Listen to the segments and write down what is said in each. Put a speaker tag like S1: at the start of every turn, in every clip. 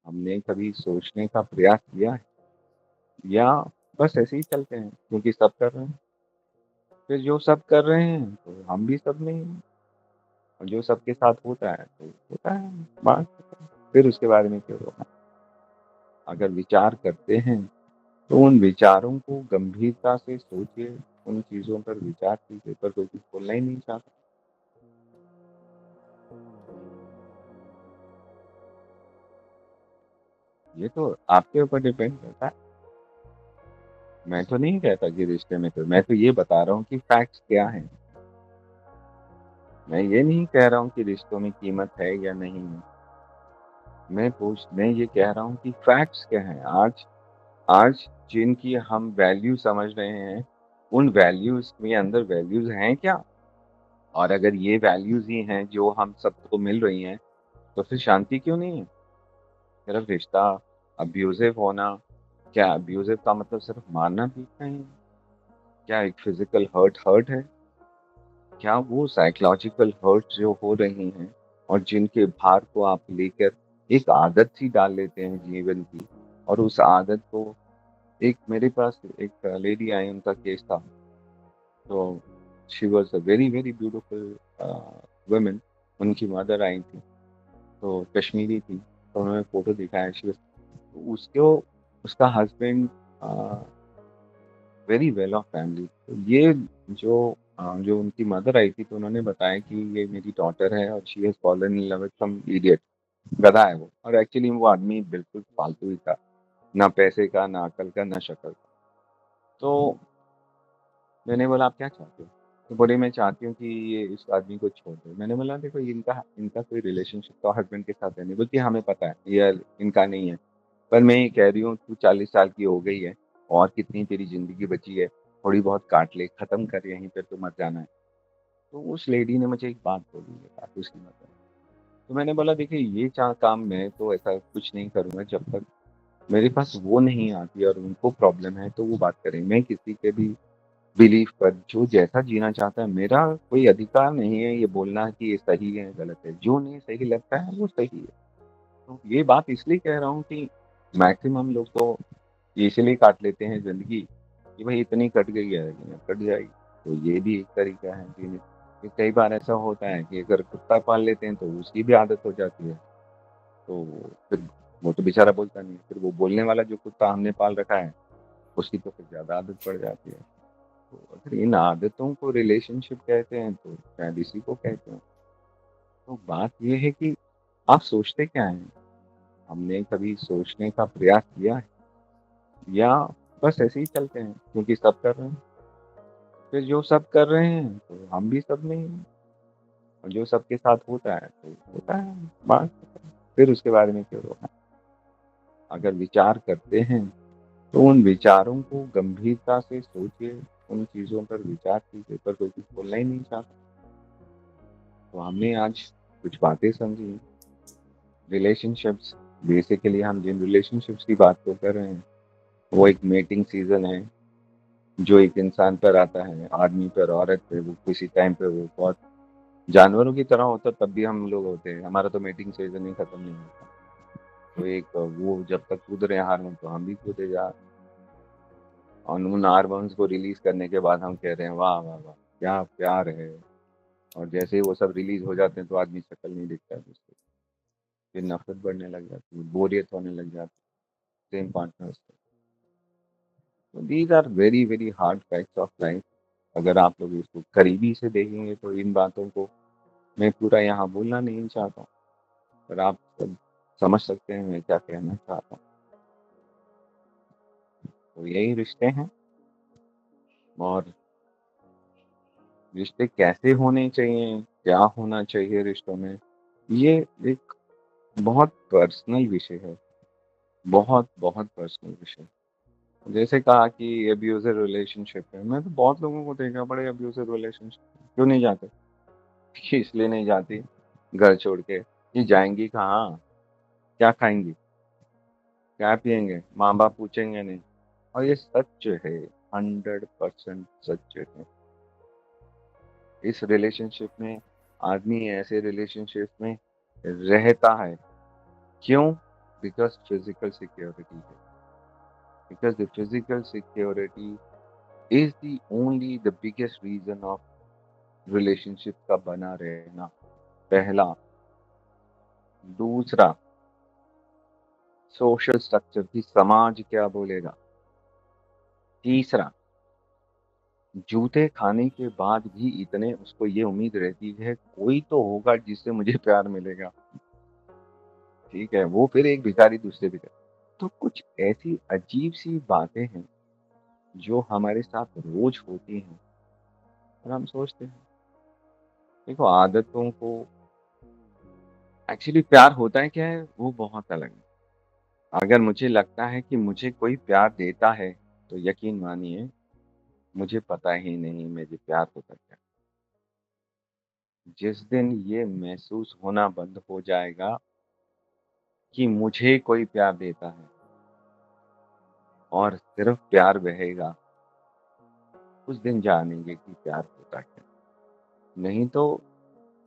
S1: हमने कभी सोचने का प्रयास किया है या बस ऐसे ही चलते हैं क्योंकि सब कर रहे हैं? फिर जो सब कर रहे हैं तो हम भी सब में ही हैं और जो सबके साथ होता है तो होता है, बात खत्म। फिर उसके बारे में क्यों रोना? अगर विचार करते हैं तो उन विचारों को गंभीरता से सोचिए, उन चीज़ों पर विचार कीजिए, पर कोई कुछ बोलना ही नहीं चाहता। ये तो आपके ऊपर डिपेंड करता है। मैं तो नहीं कहता कि रिश्ते में, तो मैं तो ये बता रहा हूँ कि फैक्ट्स क्या हैं। मैं ये नहीं कह रहा हूँ कि रिश्तों में कीमत है या नहीं है। मैं ये कह रहा हूँ कि फैक्ट्स क्या हैं। आज आज जिनकी हम वैल्यू समझ रहे हैं, उन वैल्यूज़ में अंदर वैल्यूज़ हैं क्या? और अगर ये वैल्यूज़ ही हैं जो हम सबको मिल रही हैं, तो फिर शांति क्यों नहीं है? सिर्फ रिश्ता अब्यूज़िव होना, क्या अब्यूज़िव का मतलब सिर्फ मारना-पीटना ही है? क्या एक फिज़िकल हर्ट है? क्या वो साइकोलॉजिकल हर्ट जो हो रही हैं और जिनके भार को आप लेकर एक आदत सी डाल लेते हैं जीवन की, और उस आदत को, एक मेरे पास एक लेडी आई, उनका केस था। तो she was a very very beautiful woman. उनकी मदर आई थी, तो कश्मीरी थी, तो उन्होंने फ़ोटो दिखाया। शी वाज़, उसको उसका husband very well of family. तो ये जो उनकी मदर आई थी, तो उन्होंने बताया कि ये मेरी डॉटर है और she has fallen in love with some idiot. गधा है वो, और एक्चुअली वो आदमी बिल्कुल फालतू ही था। ना पैसे का, ना अकल का, ना शक्ल का। तो मैंने बोला, आप क्या चाहते हो? तो बोली, मैं चाहती हूँ कि ये इस आदमी को छोड़ दो। मैंने बोला, देखो, इनका इनका कोई रिलेशनशिप तो हस्बैंड के साथ है नहीं। बोलती, हमें पता है ये इनका नहीं है, पर मैं ये कह रही हूँ, तू 40 साल की हो गई है और कितनी तेरी ज़िंदगी बची है, थोड़ी बहुत काट ले, खत्म कर, यहीं पे तो मर जाना है। तो उस लेडी ने मुझे एक बात बोली, ये बात उसकी मदर। तो मैंने बोला, देखिए, ये काम मैं तो ऐसा कुछ नहीं करूँगा जब तक मेरे पास वो नहीं आती और उनको प्रॉब्लम है तो वो बात करें। मैं किसी के भी बिलीफ पर, जो जैसा जीना चाहता है, मेरा कोई अधिकार नहीं है ये बोलना कि ये सही है, गलत है। जो नहीं सही लगता है वो सही है। तो ये बात इसलिए कह रहा हूँ कि मैक्सिमम लोग तो इसलिए काट लेते हैं ज़िंदगी कि भाई इतनी कट गई है, कट जाएगी। तो ये भी एक तरीका है जीने कि कई बार ऐसा होता है कि अगर कुत्ता पाल लेते हैं तो उसकी भी आदत हो जाती है। तो फिर वो तो बेचारा बोलता नहीं है, फिर वो बोलने वाला जो कुत्ता हमने पाल रखा है, उसकी तो फिर ज़्यादा आदत पड़ जाती है। तो अगर इन आदतों को रिलेशनशिप कहते हैं तो शायद इसी को कहते हैं। तो बात ये है कि आप सोचते क्या हैं? हमने कभी सोचने का प्रयास किया है या बस ऐसे ही चलते हैं क्योंकि सब कर रहे हैं? फिर जो सब कर रहे हैं तो हम भी सब में ही हैं और जो सबके साथ होता है तो होता है, बात खत्म। फिर उसके बारे में क्यों रोना? अगर विचार करते हैं तो उन विचारों को गंभीरता से सोचिए, उन चीज़ों पर विचार कीजिए, पर कोई कुछ बोलना ही नहीं चाहता। तो हमने आज कुछ बातें समझी। रिलेशनशिप्स, बेसिकली हम जिन रिलेशनशिप्स की बात तो कर रहे हैं, वो एक मेटिंग सीज़न है, जो एक इंसान पर आता है, आदमी पर, औरत पे। वो किसी टाइम पे वो बहुत जानवरों की तरह होता, तब भी हम लोग होते हैं। हमारा तो मेटिंग सीज़न ही खत्म नहीं होता। तो एक वो जब तक कूद रहे हैं हार्मोन, तो हम भी कूदे जा, और उन हार्मोन्स को रिलीज़ करने के बाद हम कह रहे हैं, वाह, वाह, वाह! क्या प्यार है। और जैसे ही वो सब रिलीज़ हो जाते हैं तो आदमी शक्ल नहीं दिखता है दूसरे, फिर नफ़रत बढ़ने लग जाती है, बोरियत होने लग जाती है, सेम पार्टनर से। तो these are very, very hard facts of life. अगर आप लोग इसको करीबी से देखेंगे तो इन बातों को मैं पूरा यहाँ बोलना नहीं चाहता हूँ, पर आप सब समझ सकते हैं मैं क्या कहना चाहता हूँ। तो यही रिश्ते हैं, और रिश्ते कैसे होने चाहिए, क्या होना चाहिए रिश्तों में, ये एक बहुत पर्सनल विषय है, बहुत, बहुत पर्सनल विषय। जैसे कहा कि अब्यूज़िव रिलेशनशिप है, मैं तो बहुत लोगों को देखा बड़े अब्यूज़िव रिलेशनशिप, क्यों नहीं जाते? इसलिए नहीं जाती घर छोड़ के कि जाएँगी कहाँ? क्या खाएँगी? क्या पिएँगे? माँ-बाप पूछेंगे नहीं। और ये सच है, 100% सच है। इस रिलेशनशिप में, आदमी ऐसे रिलेशनशिप में रहता है। क्यों? बिकॉज़ फिज़िकल सिक्योरिटी है। Because the physical security is the only the biggest reason of relationship का बना रहना, पहला। दूसरा, सोशल स्ट्रक्चर कि समाज क्या बोलेगा। तीसरा, जूते खाने के बाद भी इतने उसको ये उम्मीद रहती है कोई तो होगा जिससे मुझे प्यार मिलेगा, ठीक है? वो फिर एक भिखारी दूसरे भिखारी। तो कुछ ऐसी अजीब-सी बातें हैं जो हमारे साथ रोज़ होती हैं और हम सोचते हैं देखो आदतों को एक्चुअली प्यार होता है क्या है वो बहुत अलग है। अगर मुझे लगता है कि मुझे कोई प्यार देता है तो यकीन मानिए मुझे पता ही नहीं मुझे प्यार होता क्या। जिस दिन ये महसूस होना बंद हो जाएगा कि मुझे कोई प्यार देता है और सिर्फ प्यार बहेगा, उस दिन जानेंगे कि प्यार होता क्या। नहीं तो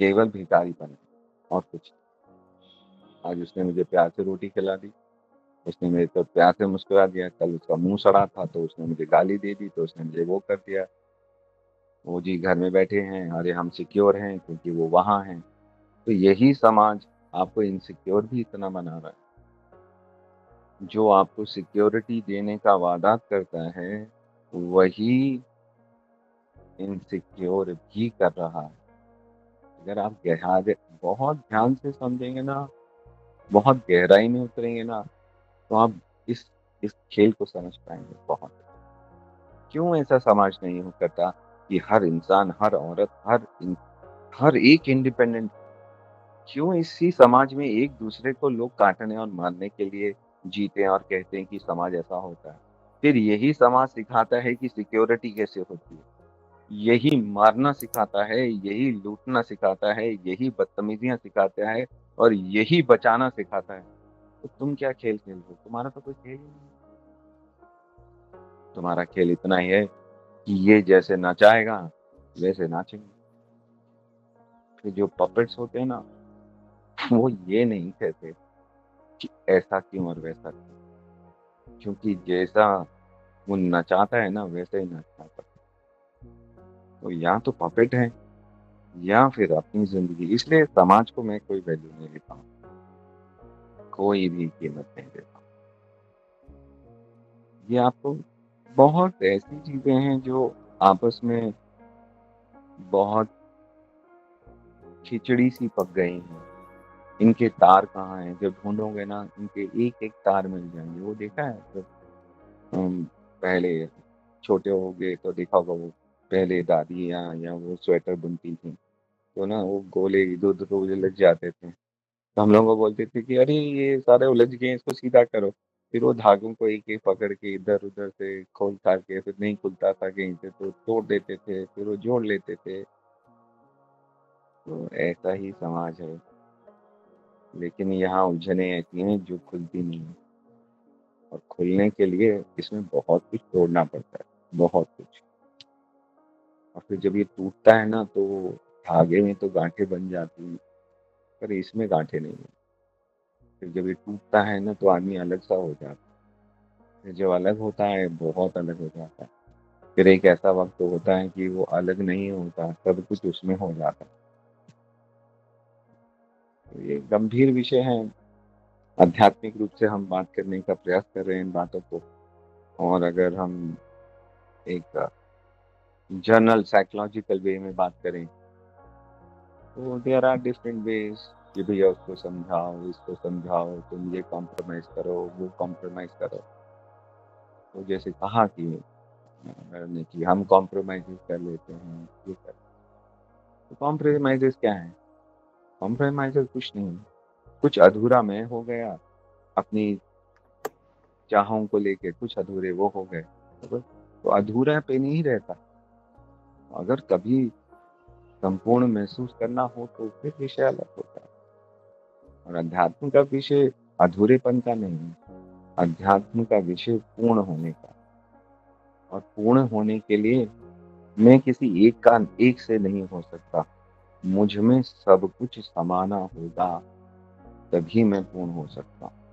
S1: केवल भिखारीपन है और कुछ नहीं। आज उसने मुझे प्यार से रोटी खिला दी, उसने मेरे तो प्यार से मुस्कुरा दिया, कल उसका मुँह सड़ा था तो उसने मुझे गाली दे दी, तो उसने मुझे वो कर दिया। वो जी घर में बैठे हैं, अरे हम सिक्योर हैं क्योंकि वो वहाँ हैं। तो यही समाज आपको इनसिक्योर भी इतना बना रहा है। जो आपको सिक्योरिटी देने का वादा करता है, वही इनसिक्योर भी कर रहा है। अगर आप गहराई बहुत ध्यान से समझेंगे ना, बहुत गहराई में उतरेंगे ना, तो आप इस इस खेल को समझ पाएँगे बहुत। क्यों ऐसा समाज नहीं हो करता कि हर इंसान, हर औरत, हर एक इंडिपेंडेंट, क्यों इसी समाज में एक-दूसरे को लोग काटने और मारने के लिए जीते हैं और कहते हैं कि समाज ऐसा होता है। फिर यही समाज सिखाता है कि सिक्योरिटी कैसे होती है। यही मारना सिखाता है, यही लूटना सिखाता है, यही बदतमीज़ियाँ सिखाता है और यही बचाना सिखाता है। तो तुम क्या खेल खेल रहे हो? तुम्हारा तो कोई खेल ही नहीं है। तुम्हारा खेल इतना ही है कि ये जैसे नचाएगा, वैसे नाचेंगे। फिर जो पपेट्स होते हैं ना, वो ये नहीं कहते कि ऐसा क्यों और वैसा क्यों? क्योंकि जैसा वो नचाता है ना, वैसे ही नाचना पड़ता है। तो या तो पपेट है या फिर अपनी ज़िंदगी। इसलिए समाज को मैं कोई वैल्यू नहीं देता हूँ, कोई भी कीमत नहीं देता हूँ। ये आपको बहुत ऐसी चीज़ें हैं जो आपस में बहुत खिचड़ी-सी पक गई हैं। इनके तार कहाँ हैं? जब ढूँढोगे ना, इनके एक-एक तार मिल जाएँगे। वो देखा है जब हम पहले छोटे होंगे तो देखा होगा वो पहले दादियाँ या वो स्वेटर बुनती थीं, तो ना वो गोले इधर-उधर उलझ जाते थे। तो हम लोगों को बोलते थे कि अरे ये सारे उलझ गए हैं, इसको सीधा करो। फिर वो धागों को एक-एक पकड़ के इधर-उधर से खोल-खाल के फिर नहीं खुलता था कहीं से तो तोड़ देते थे, फिर वो जोड़ लेते थे। तो ऐसा ही समाज है, लेकिन यहाँ उलझनें ऐसी हैं जो खुलती नहीं हैं और खुलने के लिए इसमें बहुत कुछ तोड़ना पड़ता है, बहुत कुछ। और फिर जब ये टूटता है ना तो धागे में तो गाँठें बन जाती हैं, पर इसमें गाँठें नहीं हैं। फिर जब ये टूटता है ना तो आदमी अलग-सा हो जाता है। फिर जब अलग होता है, बहुत अलग हो जाता है। फिर एक ऐसा वक़्त होता है कि वो अलग नहीं होता, सब कुछ उसमें हो जाता है। तो ये गंभीर विषय है, आध्यात्मिक रूप से हम बात करने का प्रयास कर रहे हैं इन बातों को। और अगर हम एक जनरल साइकोलॉजिकल वे में बात करें, तो देयर आर डिफरेंट वेज़ कि भैया उसको समझाओ, इसको समझाओ, तुम ये कॉम्प्रोमाइज़ करो, वो कॉम्प्रोमाइज़ करो। तो जैसे कहा कि मैंने कि हम कॉम्प्रोमाइज़ेज़ कर लेते हैं, ये कर तो कॉम्प्रोमाइज़ेज़ क्या हैं? कॉम्प्रोमाइज़ेज़ कुछ नहीं है, कुछ अधूरा मैं हो गया, अपनी चाहों को लेके कुछ अधूरे वो हो गए, तो बस तो अधूरा पे नहीं रहता। अगर कभी संपूर्ण महसूस करना हो तो फिर विषय अलग होता है। और अध्यात्म का विषय अधूरेपन का नहीं है, अध्यात्म का विषय पूर्ण होने का। और पूर्ण होने के लिए मैं किसी एक से नहीं हो सकता, मुझ में सब कुछ समाना होगा, तभी मैं पूर्ण हो सकता हूँ।